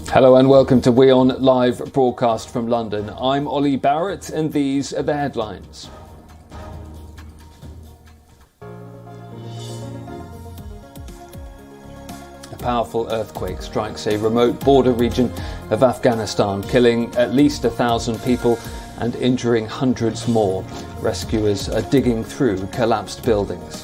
Hello and welcome to WION Live Broadcast from London. I'm Ollie Barrett and these are the headlines. A powerful earthquake strikes a remote border region of Afghanistan, killing at least 1,000 people and injuring hundreds more. Rescuers are digging through collapsed buildings.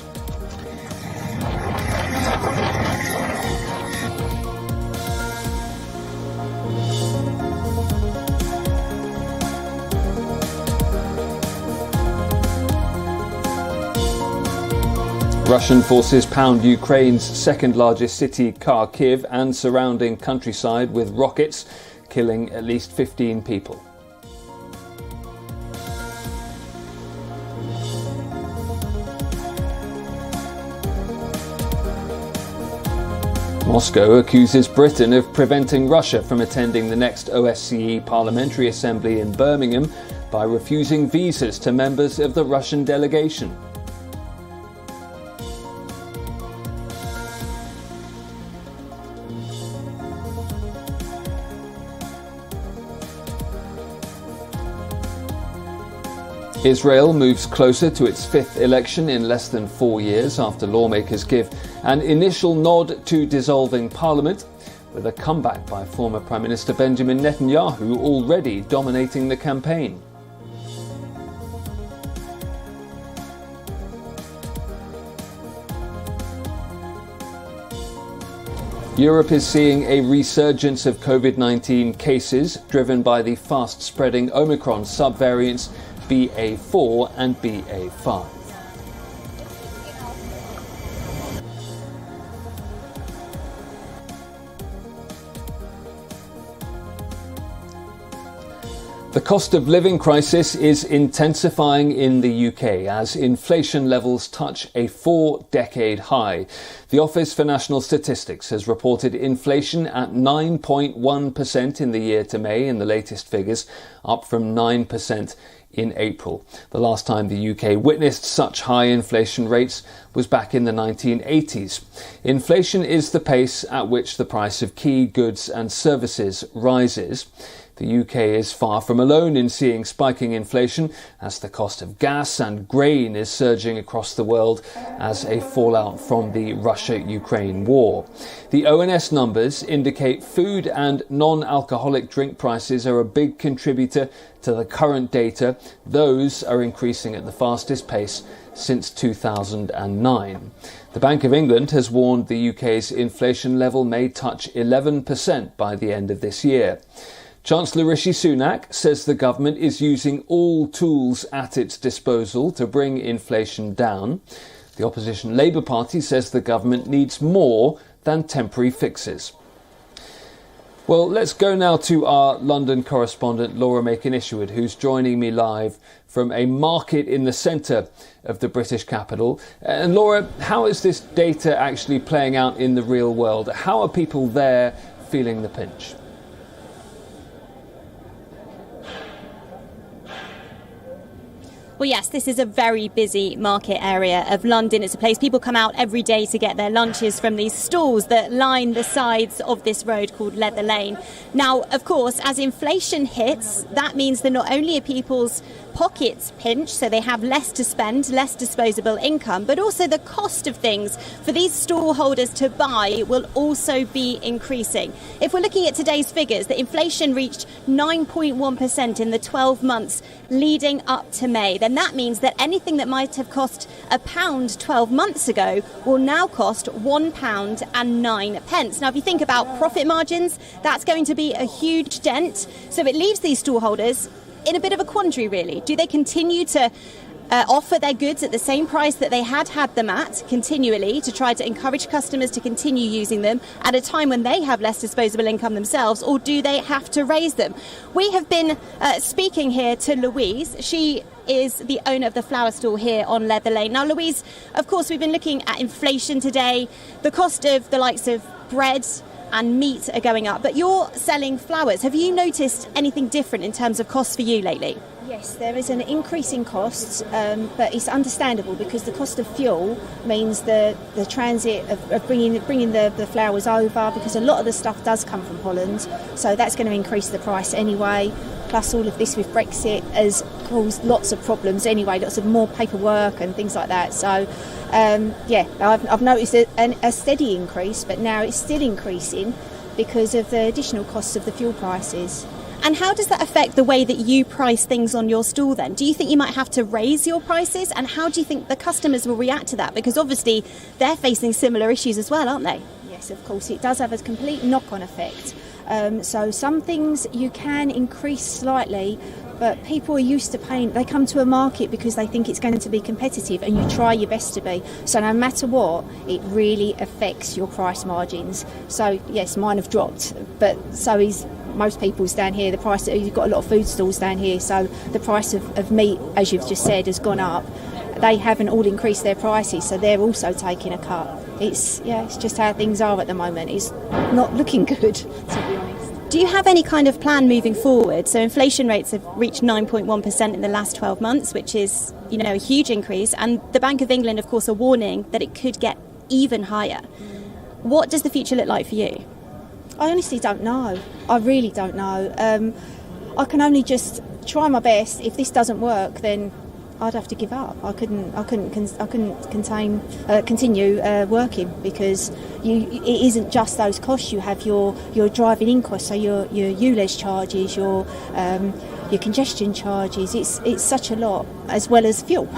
Russian forces pound Ukraine's second-largest city, Kharkiv, and surrounding countryside with rockets, killing at least 15 people. Moscow accuses Britain of preventing Russia from attending the next OSCE Parliamentary Assembly in Birmingham by refusing visas to members of the Russian delegation. Israel moves closer to its fifth election in less than 4 years after lawmakers give an initial nod to dissolving parliament, with a comeback by former Prime Minister Benjamin Netanyahu already dominating the campaign. Europe is seeing a resurgence of COVID-19 cases driven by the fast-spreading Omicron subvariants BA4 and BA5. The cost of living crisis is intensifying in the UK as inflation levels touch a 4-decade high. The Office for National Statistics has reported inflation at 9.1% in the year to May in the latest figures, up from 9% in April. The last time the UK witnessed such high inflation rates was back in the 1980s. Inflation is the pace at which the price of key goods and services rises. The UK is far from alone in seeing spiking inflation, as the cost of gas and grain is surging across the world as a fallout from the Russia-Ukraine war. The ONS numbers indicate food and non-alcoholic drink prices are a big contributor to the current data. Those are increasing at the fastest pace since 2009. The Bank of England has warned the UK's inflation level may touch 11% by the end of this year. Chancellor Rishi Sunak says the government is using all tools at its disposal to bring inflation down. The opposition Labour Party says the government needs more than temporary fixes. Well, let's go now to our London correspondent Laura Macon-Isherwood, who's joining me live from a market in the centre of the British capital. And Laura, how is this data actually playing out in the real world? How are people there feeling the pinch? Well, yes, this is a very busy market area of London. It's a place people come out every day to get their lunches from these stalls that line the sides of this road called Leather Lane. Now, of course, as inflation hits, that means that not only are people's pockets pinched, so they have less to spend, less disposable income, but also the cost of things for these stall holders to buy will also be increasing. If we're looking at today's figures, the inflation reached 9.1% in the 12 months leading up to May, then that means that anything that might have cost £1 12 months ago will now cost £1.09. Now, if you think about profit margins, that's going to be a huge dent. So it leaves these stall holders in a bit of a quandary, really. Do they continue to offer their goods at the same price that they had them at continually to try to encourage customers to continue using them at a time when they have less disposable income themselves, or do they have to raise them? We have been speaking here to Louise. She is the owner of the flower stall here on Leather Lane. Now, Louise, of course, we've been looking at inflation today, the cost of the likes of bread and meat are going up, but you're selling flowers. Have you noticed anything different in terms of costs for you lately? Yes, there is an increase in costs, but it's understandable because the cost of fuel means the transit of bringing the flowers over, because a lot of the stuff does come from Holland, so that's going to increase the price anyway. Plus all of this with Brexit has caused lots of problems anyway, lots of more paperwork and things like that. So I've noticed a steady increase, but now it's still increasing because of the additional costs of the fuel prices. And how does that affect the way that you price things on your stall then? Do you think you might have to raise your prices? And how do you think the customers will react to that? Because obviously they're facing similar issues as well, aren't they? Yes, of course. It does have a complete knock-on effect. So some things you can increase slightly, but people are used to paying. They come to a market because they think it's going to be competitive, and you try your best to be. So no matter what, it really affects your price margins. So yes, mine have dropped, but so is most people's down here. The price, you've got a lot of food stalls down here, so the price of meat, as you've just said, has gone up. They haven't all increased their prices, so they're also taking a cut. It's just how things are at the moment. It's not looking good, to be honest. Do you have any kind of plan moving forward? So inflation rates have reached 9.1% in the last 12 months, which is, a huge increase. And the Bank of England, of course, are warning that it could get even higher. What does the future look like for you? I honestly don't know. I really don't know. I can only just try my best. If this doesn't work, then I'd have to give up. I couldn't continue working, because it isn't just those costs. You have your driving in costs, so your ULEZ charges, your congestion charges. It's such a lot, as well as fuel.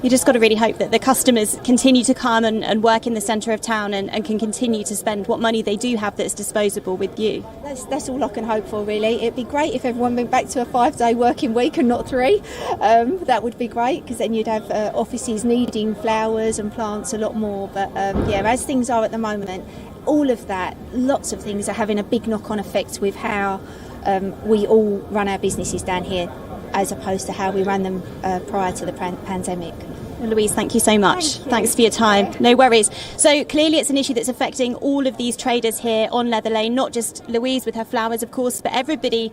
You just got to really hope that the customers continue to come and work in the centre of town and can continue to spend what money they do have that's disposable with you. That's all I can hope for, really. It'd be great if everyone went back to a 5-day working week and not 3. That would be great, because then you'd have offices needing flowers and plants a lot more. But as things are at the moment, all of that, lots of things are having a big knock-on effect with how we all run our businesses down here, as opposed to how we ran them prior to the pandemic. Well, Louise, thank you so much. Thanks for your time. No worries. So clearly it's an issue that's affecting all of these traders here on Leather Lane, not just Louise with her flowers, of course, but everybody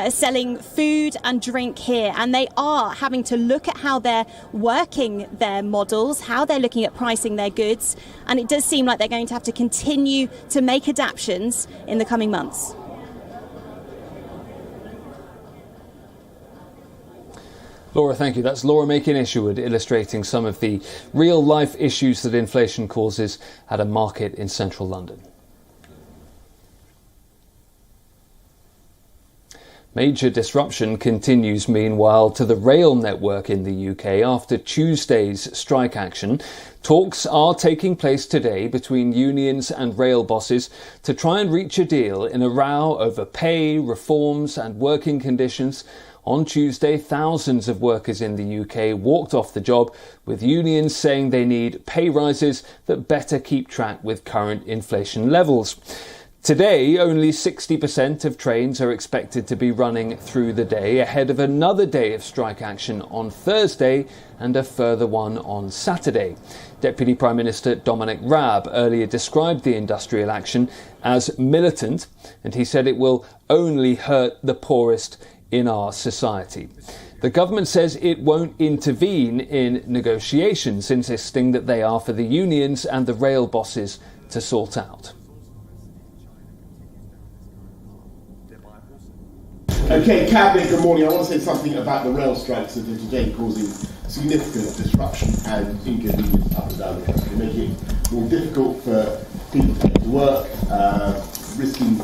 selling food and drink here. And they are having to look at how they're working their models, how they're looking at pricing their goods. And it does seem like they're going to have to continue to make adaptations in the coming months. Laura, thank you. That's Laura Makin-Isherwood illustrating some of the real-life issues that inflation causes at a market in central London. Major disruption continues, meanwhile, to the rail network in the UK after Tuesday's strike action. Talks are taking place today between unions and rail bosses to try and reach a deal in a row over pay, reforms and working conditions. On Tuesday, thousands of workers in the UK walked off the job, with unions saying they need pay rises that better keep track with current inflation levels. Today, only 60% of trains are expected to be running through the day, ahead of another day of strike action on Thursday and a further one on Saturday. Deputy Prime Minister Dominic Raab earlier described the industrial action as militant, and he said it will only hurt the poorest in our society. The government says it won't intervene in negotiations, insisting that they are for the unions and the rail bosses to sort out. Okay, Cabinet, good morning. I want to say something about the rail strikes that are today causing significant disruption and inconvenience up and down the country, making it more difficult for people to get to work, risking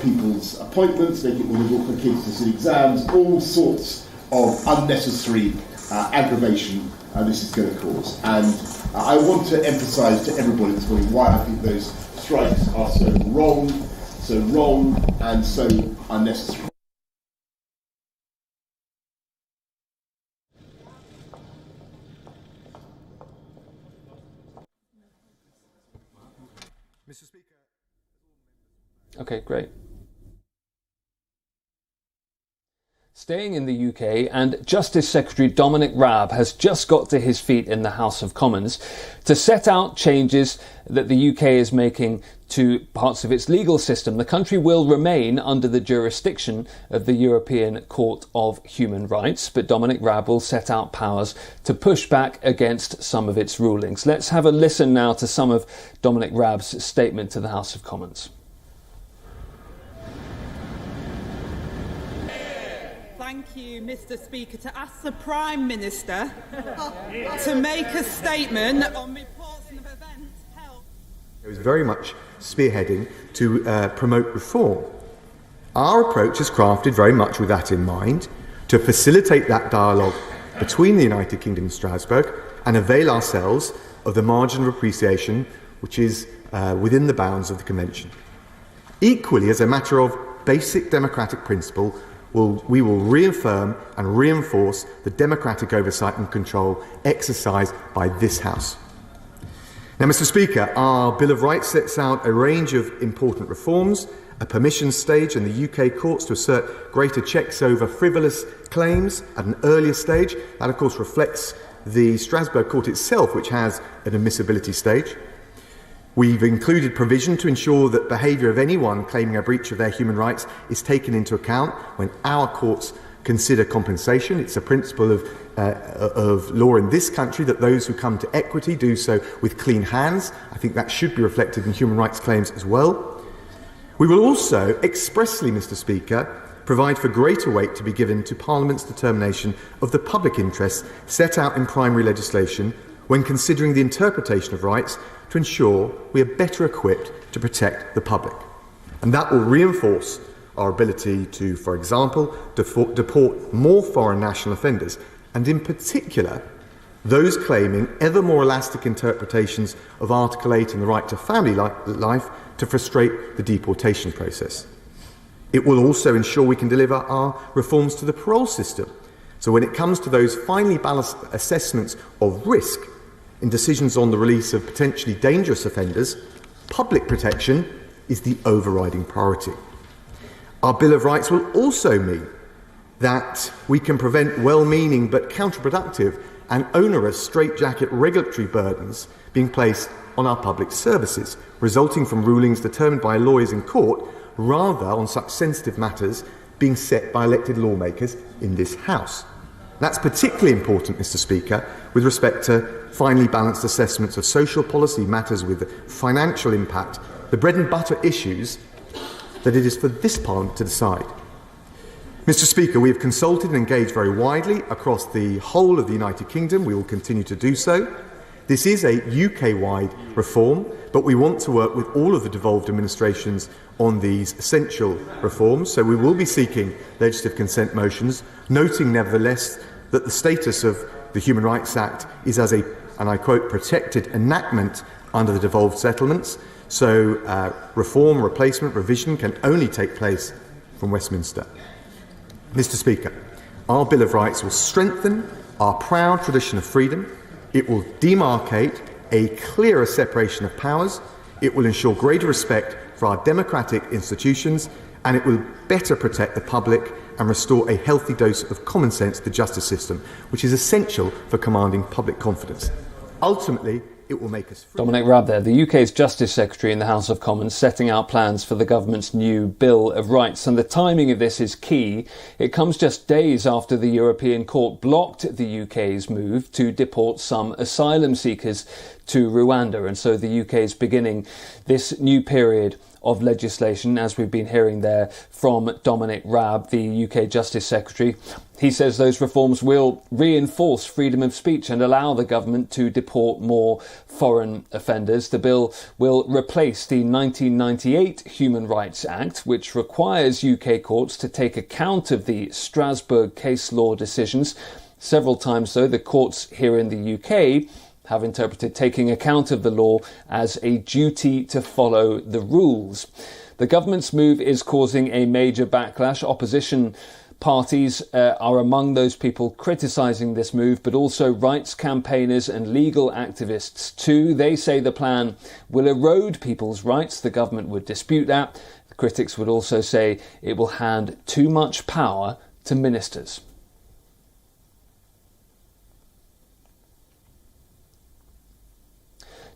people's appointments, making it more difficult for kids to sit exams, all sorts of unnecessary aggravation this is going to cause. And I want to emphasise to everybody this morning why I think those strikes are so wrong and so unnecessary. Mr. Speaker. Okay, great. Staying in the UK, and Justice Secretary Dominic Raab has just got to his feet in the House of Commons to set out changes that the UK is making to parts of its legal system. The country will remain under the jurisdiction of the European Court of Human Rights, but Dominic Raab will set out powers to push back against some of its rulings. Let's have a listen now to some of Dominic Raab's statement to the House of Commons. Thank you, Mr. Speaker. To ask the Prime Minister to make a statement on reports of events held. It was very much spearheading to promote reform. Our approach is crafted very much with that in mind, to facilitate that dialogue between the United Kingdom and Strasbourg and avail ourselves of the margin of appreciation which is within the bounds of the Convention. Equally, as a matter of basic democratic principle, we will reaffirm and reinforce the democratic oversight and control exercised by this House. Now, Mr. Speaker, our Bill of Rights sets out a range of important reforms, a permission stage in the UK courts to assert greater checks over frivolous claims at an earlier stage. That, of course, reflects the Strasbourg Court itself, which has an admissibility stage. We've included provision to ensure that behaviour of anyone claiming a breach of their human rights is taken into account when our courts consider compensation. It's a principle of law in this country that those who come to equity do so with clean hands. I think that should be reflected in human rights claims as well. We will also expressly, Mr. Speaker, provide for greater weight to be given to Parliament's determination of the public interest set out in primary legislation when considering the interpretation of rights to ensure we are better equipped to protect the public. And that will reinforce our ability to, for example, deport more foreign national offenders, and in particular, those claiming ever more elastic interpretations of Article 8 and the right to family life to frustrate the deportation process. It will also ensure we can deliver our reforms to the parole system. So when it comes to those finely balanced assessments of risk in decisions on the release of potentially dangerous offenders, public protection is the overriding priority. Our Bill of Rights will also mean that we can prevent well-meaning but counterproductive and onerous straitjacket regulatory burdens being placed on our public services, resulting from rulings determined by lawyers in court rather on such sensitive matters being set by elected lawmakers in this House. That's particularly important, Mr. Speaker, with respect to finely balanced assessments of social policy matters with financial impact, the bread and butter issues that it is for this Parliament to decide. Mr. Speaker, we have consulted and engaged very widely across the whole of the United Kingdom. We will continue to do so. This is a UK-wide reform, but we want to work with all of the devolved administrations on these essential reforms, so we will be seeking legislative consent motions, noting nevertheless that the status of the Human Rights Act is as a, and I quote, protected enactment under the devolved settlements, so reform, replacement, revision can only take place from Westminster. Mr. Speaker, our Bill of Rights will strengthen our proud tradition of freedom. It will demarcate a clearer separation of powers. It will ensure greater respect for our democratic institutions, and it will better protect the public and restore a healthy dose of common sense to the justice system, which is essential for commanding public confidence. Ultimately, it will make us free. Dominic Raab there, the UK's Justice Secretary in the House of Commons, setting out plans for the government's new Bill of Rights. And the timing of this is key. It comes just days after the European Court blocked the UK's move to deport some asylum seekers to Rwanda. And so the UK is beginning this new period of legislation, as we've been hearing there from Dominic Raab, the UK Justice Secretary. He says those reforms will reinforce freedom of speech and allow the government to deport more foreign offenders. The bill will replace the 1998 Human Rights Act, which requires UK courts to take account of the Strasbourg case law decisions. Several times, though, the courts here in the UK have interpreted taking account of the law as a duty to follow the rules. The government's move is causing a major backlash. Opposition parties are among those people criticising this move, but also rights campaigners and legal activists too. They say the plan will erode people's rights. The government would dispute that. The critics would also say it will hand too much power to ministers.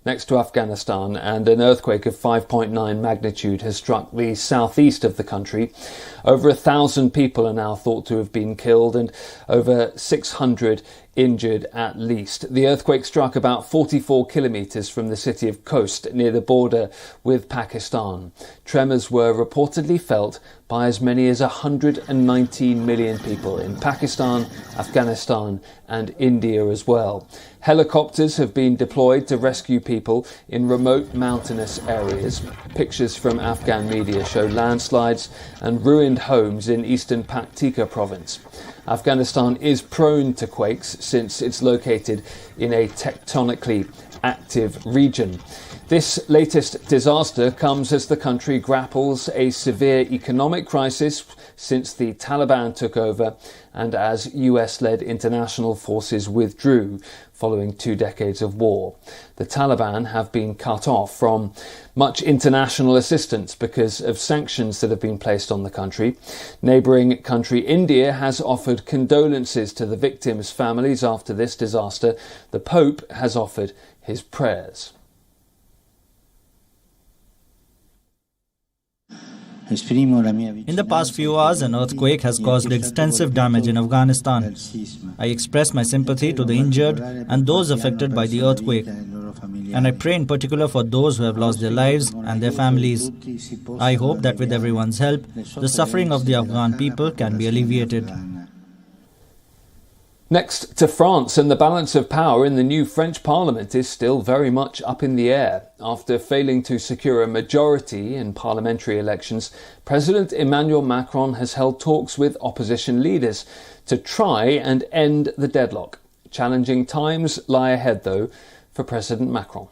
Next to Afghanistan, and an earthquake of 5.9 magnitude has struck the southeast of the country. Over 1,000 people are now thought to have been killed and over 600 injured at least. The earthquake struck about 44 kilometres from the city of Khost near the border with Pakistan. Tremors were reportedly felt by as many as 119 million people in Pakistan, Afghanistan and India as well. Helicopters have been deployed to rescue people in remote mountainous areas. Pictures from Afghan media show landslides and ruined homes in eastern Paktika province. Afghanistan is prone to quakes since it's located in a tectonically active region. This latest disaster comes as the country grapples a severe economic crisis since the Taliban took over and as US-led international forces withdrew following 2 decades of war. The Taliban have been cut off from much international assistance because of sanctions that have been placed on the country. Neighbouring country India has offered condolences to the victims' families after this disaster. The Pope has offered his prayers. In the past few hours, an earthquake has caused extensive damage in Afghanistan. I express my sympathy to the injured and those affected by the earthquake. And I pray in particular for those who have lost their lives and their families. I hope that with everyone's help, the suffering of the Afghan people can be alleviated. Next to France, and the balance of power in the new French Parliament is still very much up in the air. After failing to secure a majority in parliamentary elections, President Emmanuel Macron has held talks with opposition leaders to try and end the deadlock. Challenging times lie ahead, though, for President Macron.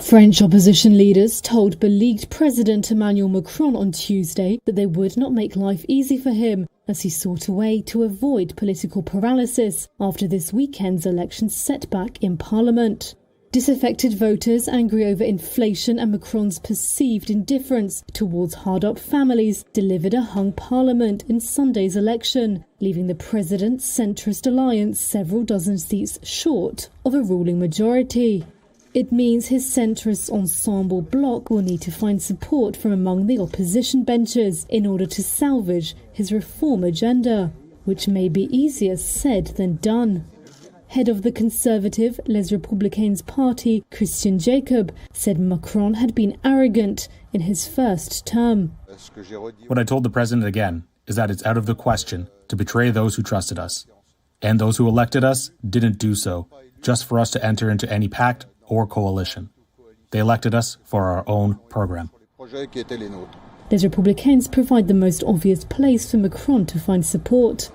French opposition leaders told beleaguered President Emmanuel Macron on Tuesday that they would not make life easy for him as he sought a way to avoid political paralysis after this weekend's election setback in Parliament. Disaffected voters, angry over inflation and Macron's perceived indifference towards hard-up families, delivered a hung parliament in Sunday's election, leaving the president's centrist alliance several dozen seats short of a ruling majority. It means his centrist ensemble bloc will need to find support from among the opposition benches in order to salvage his reform agenda, which may be easier said than done. Head of the conservative Les Républicains party, Christian Jacob, said Macron had been arrogant in his first term. What I told the president again is that it's out of the question to betray those who trusted us. And those who elected us didn't do so just for us to enter into any pact or coalition. They elected us for our own program. Les Républicains provide the most obvious place for Macron to find support.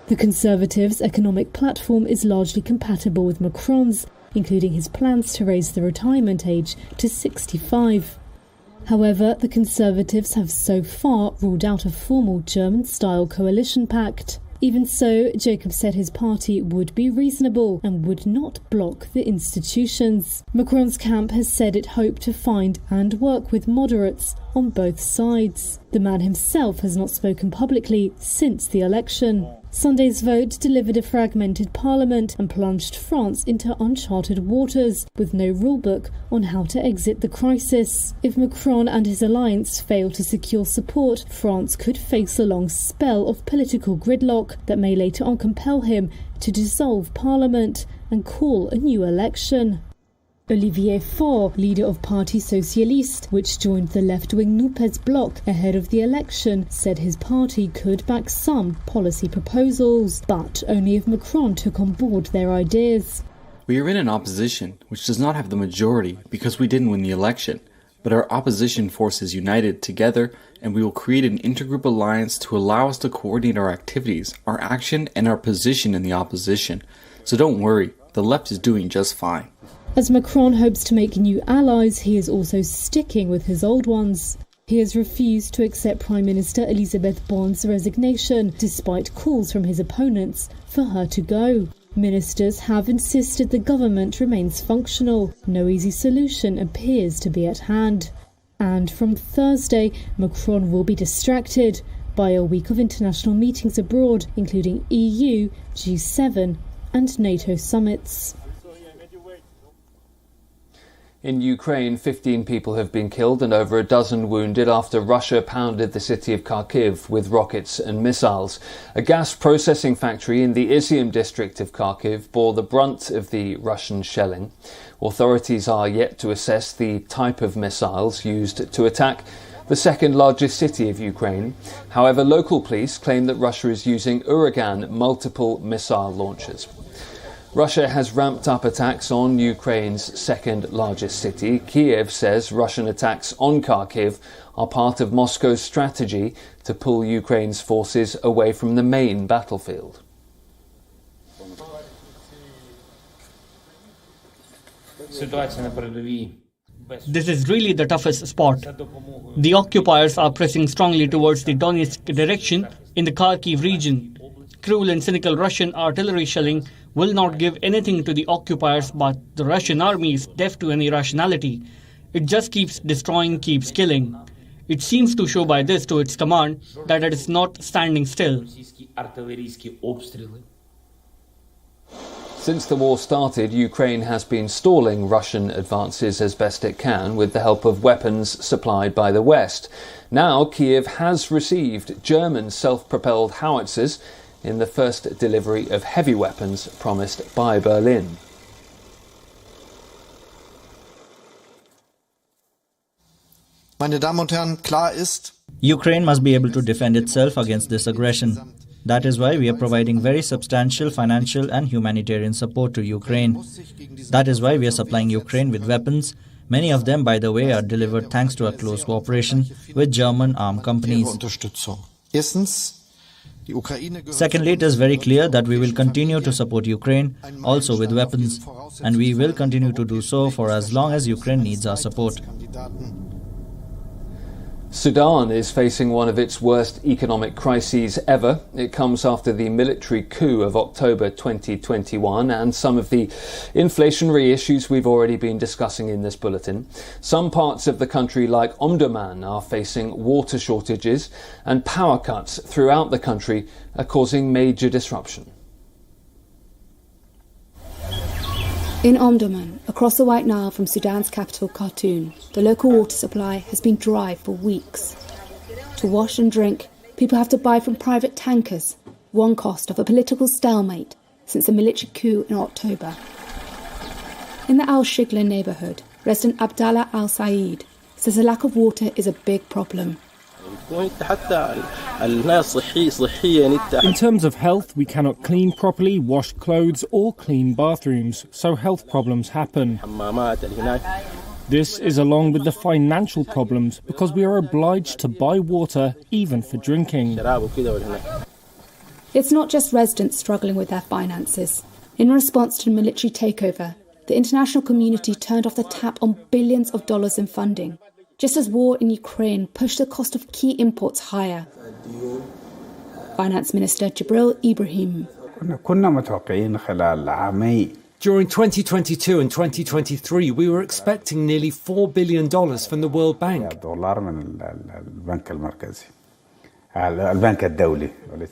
The Conservatives' economic platform is largely compatible with Macron's, including his plans to raise the retirement age to 65. However, the Conservatives have so far ruled out a formal German-style coalition pact. Even so, Jacob said his party would be reasonable and would not block the institutions. Macron's camp has said it hoped to find and work with moderates on both sides. The man himself has not spoken publicly since the election. Sunday's vote delivered a fragmented parliament and plunged France into uncharted waters with no rulebook on how to exit the crisis. If Macron and his alliance fail to secure support, France could face a long spell of political gridlock that may later on compel him to dissolve parliament and call a new election. Olivier Faure, leader of Parti Socialiste, which joined the left-wing NUPES bloc ahead of the election, said his party could back some policy proposals, but only if Macron took on board their ideas. We are in an opposition which does not have the majority because we didn't win the election, but our opposition forces united together, and we will create an intergroup alliance to allow us to coordinate our activities, our action, and our position in the opposition. So don't worry, the left is doing just fine. As Macron hopes to make new allies, he is also sticking with his old ones. He has refused to accept Prime Minister Elisabeth Borne's resignation, despite calls from his opponents for her to go. Ministers have insisted the government remains functional. No easy solution appears to be at hand. And from Thursday, Macron will be distracted by a week of international meetings abroad, including EU, G7 and NATO summits. In Ukraine, 15 people have been killed and over a dozen wounded after Russia pounded the city of Kharkiv with rockets and missiles. A gas processing factory in the Izium district of Kharkiv bore the brunt of the Russian shelling. Authorities are yet to assess the type of missiles used to attack the second largest city of Ukraine. However, local police claim that Russia is using Uragan multiple missile launchers. Russia has ramped up attacks on Ukraine's second largest city. Kiev says Russian attacks on Kharkiv are part of Moscow's strategy to pull Ukraine's forces away from the main battlefield. This is really the toughest spot. The occupiers are pressing strongly towards the Donetsk direction in the Kharkiv region. Cruel and cynical Russian artillery shelling will not give anything to the occupiers, but the Russian army is deaf to any rationality. It just keeps destroying, keeps killing. It seems to show by this to its command that it is not standing still. Since the war started, Ukraine has been stalling Russian advances as best it can with the help of weapons supplied by the West. Now Kiev has received German self-propelled howitzers in the first delivery of heavy weapons promised by Berlin. Meine Damen und Herren, klar ist, Ukraine must be able to defend itself against this aggression. That is why we are providing very substantial financial and humanitarian support to Ukraine. That is why we are supplying Ukraine with weapons. Many of them, by the way, are delivered thanks to a close cooperation with German armed companies. Secondly, it is very clear that we will continue to support Ukraine, also with weapons, and we will continue to do so for as long as Ukraine needs our support. Sudan is facing one of its worst economic crises ever. It comes after the military coup of October 2021 and some of the inflationary issues we've already been discussing in this bulletin. Some parts of the country, like Omdurman, are facing water shortages, and power cuts throughout the country are causing major disruption. In Omdurman, across the White Nile from Sudan's capital Khartoum, the local water supply has been dry for weeks. To wash and drink, people have to buy from private tankers, one cost of a political stalemate since the military coup in October. In the Al-Shigla neighbourhood, resident Abdallah Al-Saeed says the lack of water is a big problem. In terms of health, we cannot clean properly, wash clothes or clean bathrooms, so health problems happen. This is along with the financial problems because we are obliged to buy water even for drinking. It's not just residents struggling with their finances. In response to the military takeover, the international community turned off the tap on billions of dollars in funding, just as war in Ukraine pushed the cost of key imports higher. Finance Minister Jibril Ibrahim. During 2022 and 2023, we were expecting nearly $4 billion from the World Bank,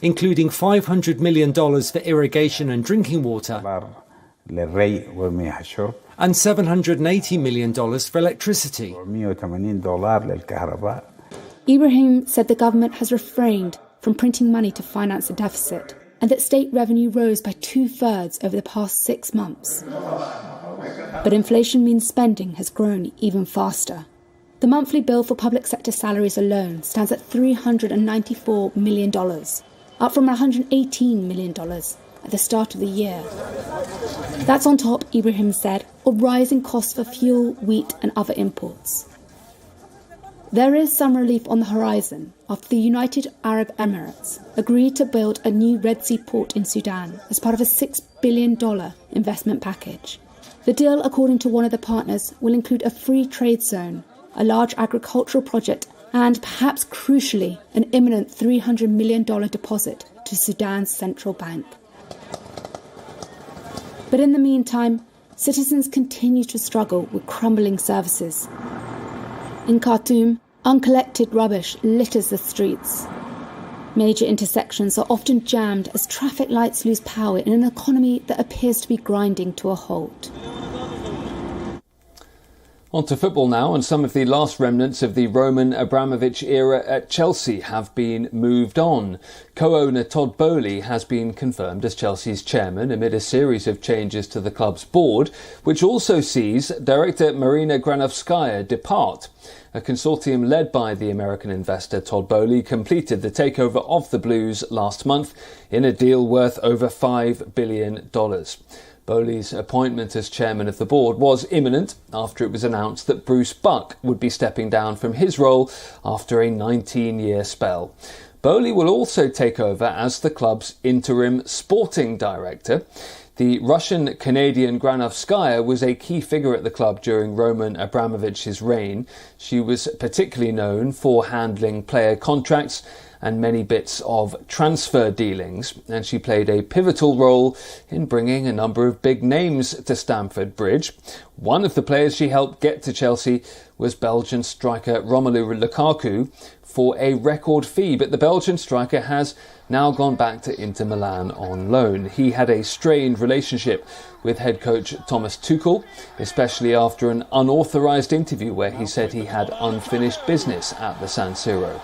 including $500 million for irrigation and drinking water, and $780 million for electricity. Ibrahim said the government has refrained from printing money to finance the deficit, and that state revenue rose by 2/3 over the past 6 months. But inflation means spending has grown even faster. The monthly bill for public sector salaries alone stands at $394 million, up from $118 million at the start of the year. That's on top, Ibrahim said, of rising costs for fuel, wheat and other imports. There is some relief on the horizon after the United Arab Emirates agreed to build a new Red Sea port in Sudan as part of a $6 billion investment package. The deal, according to one of the partners, will include a free trade zone, a large agricultural project and, perhaps crucially, an imminent $300 million deposit to Sudan's central bank. But in the meantime, citizens continue to struggle with crumbling services. In Khartoum, uncollected rubbish litters the streets. Major intersections are often jammed as traffic lights lose power in an economy that appears to be grinding to a halt. On to football now, and some of the last remnants of the Roman Abramovich era at Chelsea have been moved on. Co-owner Todd Boehly has been confirmed as Chelsea's chairman amid a series of changes to the club's board, which also sees director Marina Granovskaya depart. A consortium led by the American investor Todd Boehly completed the takeover of the Blues last month in a deal worth over $5 billion. Boehly's appointment as chairman of the board was imminent after it was announced that Bruce Buck would be stepping down from his role after a 19-year spell. Boehly will also take over as the club's interim sporting director. The Russian-Canadian Granovskaya was a key figure at the club during Roman Abramovich's reign. She was particularly known for handling player contracts and many bits of transfer dealings, and she played a pivotal role in bringing a number of big names to Stamford Bridge. One of the players she helped get to Chelsea was Belgian striker Romelu Lukaku for a record fee, but the Belgian striker has now gone back to Inter Milan on loan. He had a strained relationship with head coach Thomas Tuchel, especially after an unauthorised interview where he said he had unfinished business at the San Siro.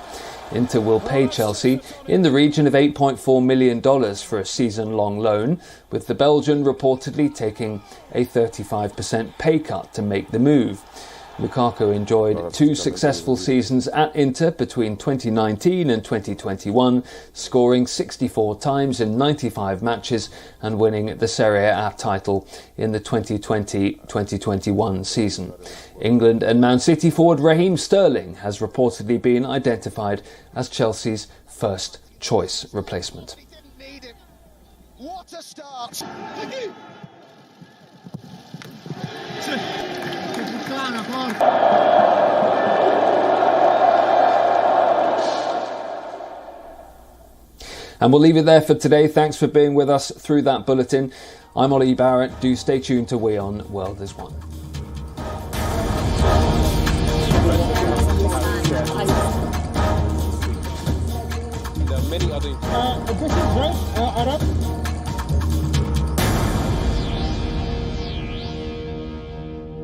Inter will pay Chelsea in the region of $8.4 million for a season-long loan, with the Belgian reportedly taking a 35% pay cut to make the move. Lukaku enjoyed two successful seasons at Inter between 2019 and 2021, scoring 64 times in 95 matches and winning the Serie A title in the 2020-2021 season. England and Man City forward Raheem Sterling has reportedly been identified as Chelsea's first choice replacement. What a start! And we'll leave it there for today. Thanks for being with us through that bulletin. I'm Ollie Barrett. Do stay tuned to WION World is One. There are many other